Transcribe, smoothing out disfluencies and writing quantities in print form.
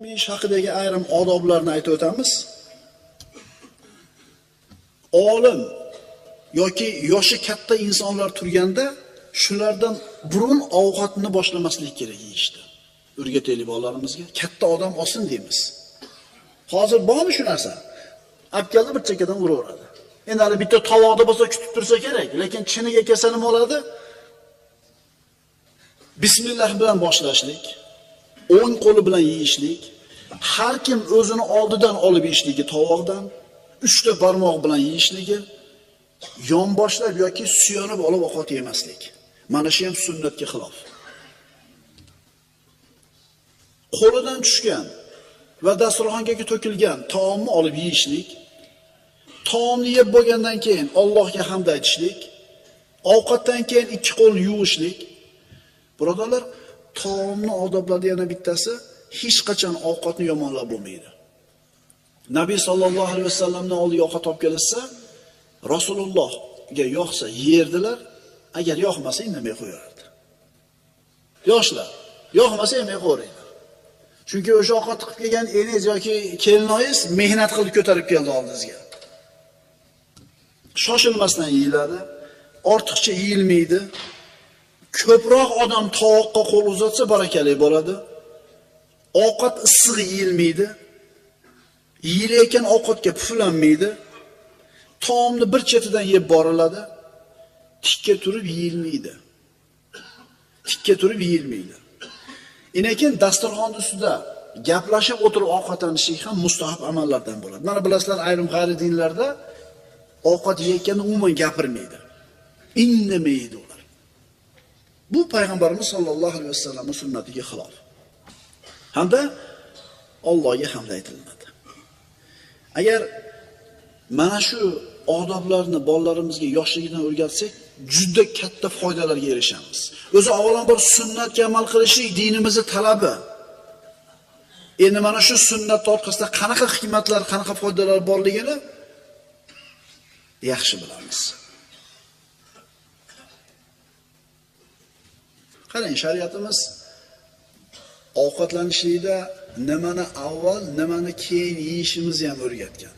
Ish haqidagi ayrim odoblarni aytib o'tamiz. Olim yoki yoshi katta insonlar turganda shulardan burun ovqatni boshlamaslik kerak yeyishda. O'rgataylik bolalarimizga. Katta odam olsin deymiz. Hozir bormi shu narsa? Abkalni bir chekkadan uraveradi. Endi hali bitta tovoqda bo'lsa kutib tursa kerak, lekin chiniga kelsa nima bo'ladi? Bismillah bilan boshlashlik, o'ng qo'li bilan yeyishlik, har kim o'zini oldidan olib yeyishligi tovoqdan, 3 ta barmoq bilan yeyishligi, yonboshlab yoki suyanib olib ovqat yemaslik. Mana shu ham sunnatga xilof. Qo'lidan tushgan va dasturxonga to'kilgan taomni olib yeyishlik, taomni yeb bo'lgandan keyin Allohga hamd aytishlik, ovqatdan keyin 2 qo'l yuvishlik. Birodarlar, taomni odoblaridan yana bittasi hech qachon ovqatni yomonlab bo'lmaydi. Nabiy sallallohu alayhi vasallamning oldiga ovqat olib kelsa, Rasulullohga yoqsa yerdilar, agar yoqmasa indamay qo'yardi. Yoshlar, yoqmasa yemay qo'yinglar. Chunki o'sha ovqat qilib kelgan eningiz yoki kelinoyingiz mehnat qilib ko'tarib keldi oldingizga. Shoshilmasdan yeyiladi, ortiqcha yeyilmaydi. Ko'proq odam tovoqqa qo'l uzatsa barakali bo'ladi. Ovqat issiq yeyilmaydi. Yeyilayotgan ovqatga puflanmaydi. Taomni bir chetidan yeb boriladi. Tikka turib yeyilmaydi. Tikka turib yeyilmaydi. Lekin dasturxon ustida gaplashib o'tirib ovqatlanishlik ham mustahab amallardan bo'ladi. Mana bilasizlar, ayrim g'ayri dinlarda ovqat yeyotganda umuman gapirmaydi. Indamaydi ular. Bu payg'ambarimiz sollallohu alayhi vasallamning sunnatiga xilof. Hamda Allohga hamd aytiladi. Agar mana shu odoblarni bolalarimizga yoshligidan o'rgatsak, juda katta foydalarga erishamiz. O'zi avvalambor sunnatga amal qilishlik dinimizning talabi. Endi mana shu sunnat orqasida qanaqa hikmatlar, qanaqa foydalar borligini yaxshi bilamiz. Qarang, shariatimiz ovqatlanishlikda nimani avval, nimani keyin yeyishimizni ham o'rgatgan.